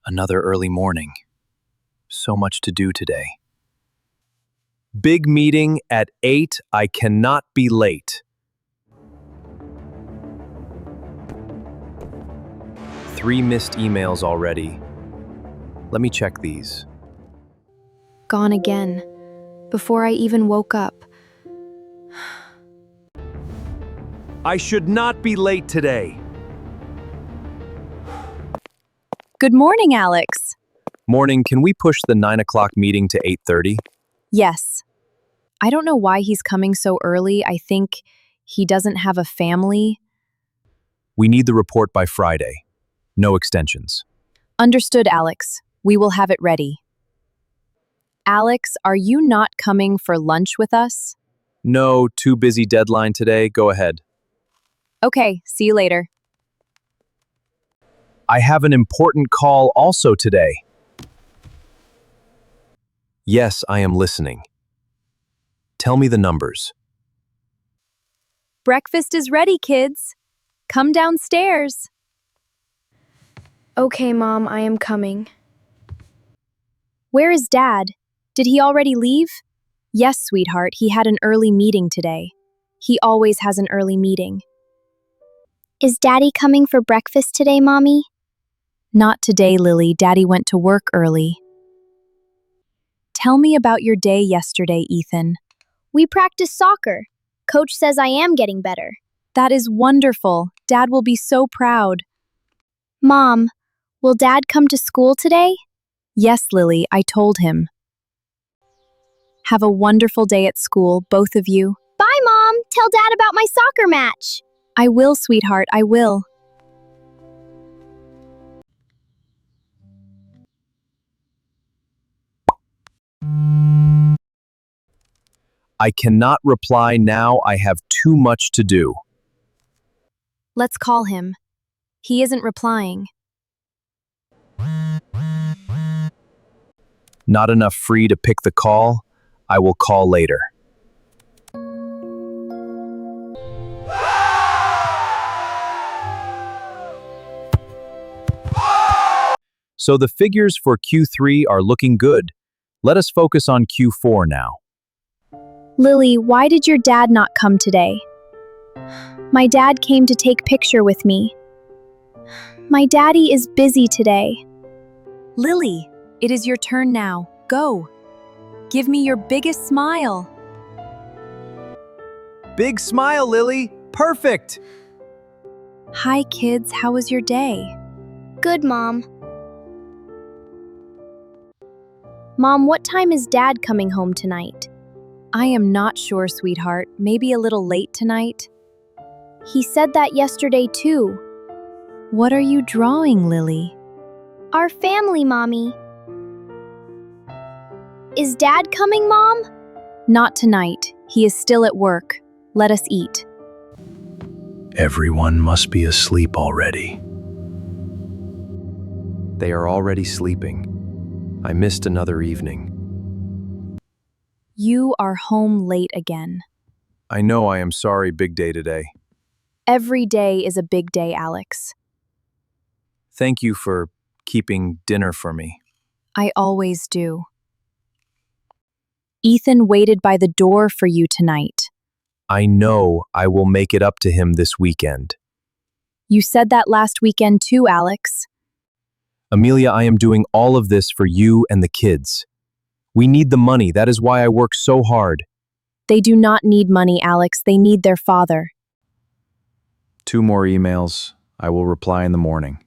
Another early morning. So much to do today. Big meeting at 8. I cannot be late. 3 missed emails already. Let me check these. Gone again. Before I even woke up. I should not be late today. Good morning, Alex. Morning, can we push the 9 o'clock meeting to 8:30? Yes. I don't know why he's coming so early. I think he doesn't have a family. We need the report by Friday. No extensions. Understood, Alex. We will have it ready. Alex, are you not coming for lunch with us? No, too busy deadline today. Go ahead. Okay, see you later. I have an important call also today. Yes, I am listening. Tell me the numbers. Breakfast is ready, kids. Come downstairs. Okay, Mom, I am coming. Where is Dad? Did he already leave? Yes, sweetheart, he had an early meeting today. He always has an early meeting. Is Daddy coming for breakfast today, Mommy? Not today, Lily. Daddy went to work early. Tell me about your day yesterday, Ethan. We practiced soccer. Coach says I am getting better. That is wonderful. Dad will be so proud. Mom, will Dad come to school today? Yes, Lily, I told him. Have a wonderful day at school, both of you. Bye, Mom. Tell Dad about my soccer match. I will, sweetheart, I will. I cannot reply now. I have too much to do. Let's call him. He isn't replying. Not enough free to pick the call. I will call later. So the figures for Q3 are looking good. Let us focus on Q4 now. Lily, why did your dad not come today? My dad came to take picture with me. My daddy is busy today. Lily, it is your turn now. Go. Give me your biggest smile. Big smile, Lily. Perfect. Hi, kids. How was your day? Good, Mom. Mom, what time is Dad coming home tonight? I am not sure, sweetheart. Maybe a little late tonight. He said that yesterday, too. What are you drawing, Lily? Our family, Mommy. Is Dad coming, Mom? Not tonight. He is still at work. Let us eat. Everyone must be asleep already. They are already sleeping. I missed another evening. You are home late again. I know I am sorry, big day today. Every day is a big day, Alex. Thank you for keeping dinner for me. I always do. Ethan waited by the door for you tonight. I know I will make it up to him this weekend. You said that last weekend too, Alex. Amelia, I am doing all of this for you and the kids. We need the money. That is why I work so hard. They do not need money, Alex. They need their father. 2 more emails. I will reply in the morning.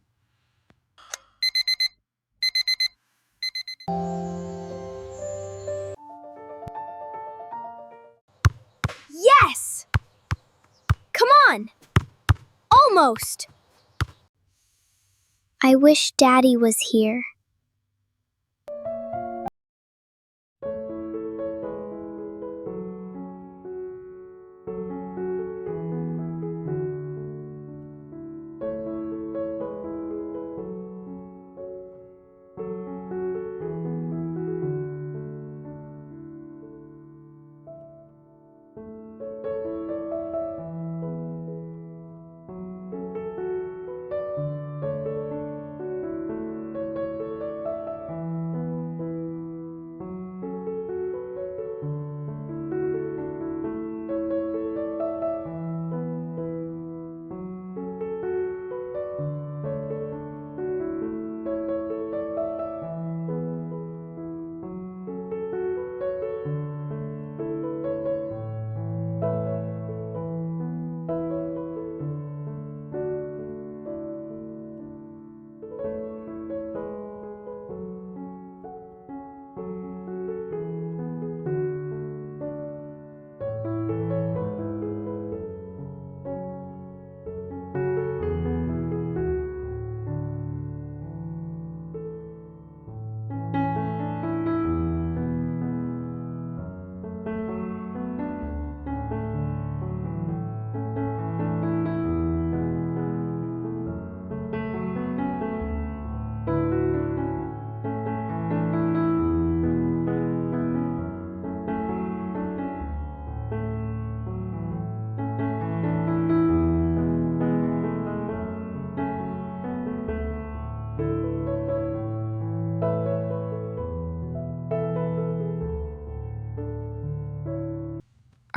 Yes! Come on! Almost! I wish Daddy was here.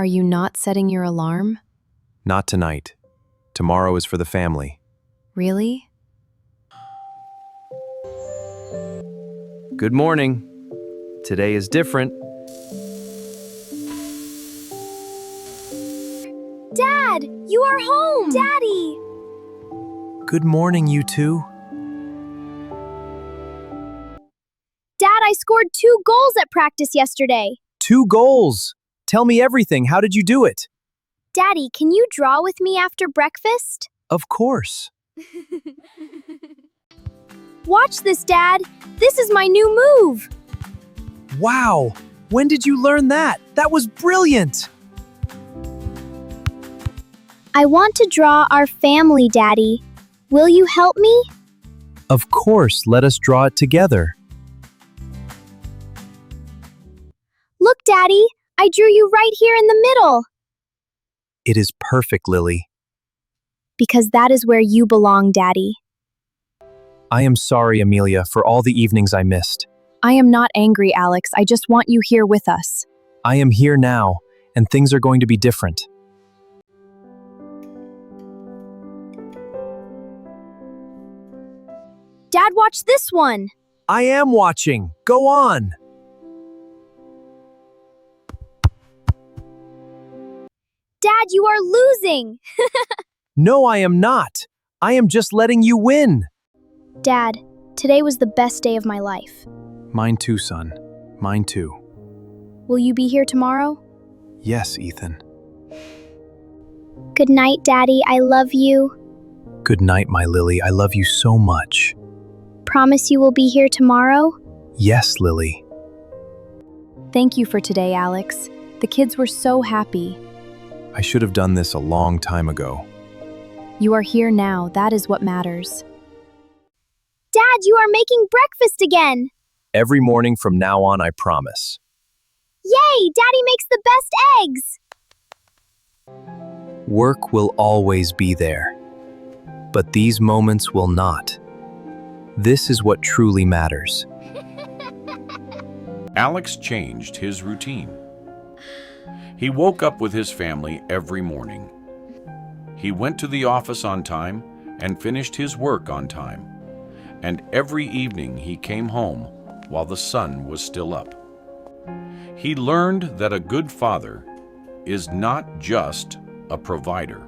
Are you not setting your alarm? Not tonight. Tomorrow is for the family. Really? Good morning. Today is different. Dad, you are home! Daddy! Good morning, you two. Dad, I scored 2 goals at practice yesterday. 2 goals. Tell me everything. How did you do it? Daddy, can you draw with me after breakfast? Of course. Watch this, Dad. This is my new move. Wow. When did you learn that? That was brilliant. I want to draw our family, Daddy. Will you help me? Of course. Let us draw it together. Look, Daddy, I drew you right here in the middle. It is perfect, Lily. Because that is where you belong, Daddy. I am sorry, Amelia, for all the evenings I missed. I am not angry, Alex. I just want you here with us. I am here now, and things are going to be different. Dad, watch this one. I am watching. Go on. Dad, you are losing. No, I am not. I am just letting you win. Dad, today was the best day of my life. Mine too, son. Mine too. Will you be here tomorrow? Yes, Ethan. Good night, Daddy. I love you. Good night, my Lily. I love you so much. Promise you will be here tomorrow? Yes, Lily. Thank you for today, Alex. The kids were so happy. I should have done this a long time ago. You are here now. That is what matters. Dad, you are making breakfast again. Every morning from now on, I promise. Yay, Daddy makes the best eggs. Work will always be there, but these moments will not. This is what truly matters. Alex changed his routine. He woke up with his family every morning. He went to the office on time and finished his work on time. And every evening he came home while the sun was still up. He learned that a good father is not just a provider.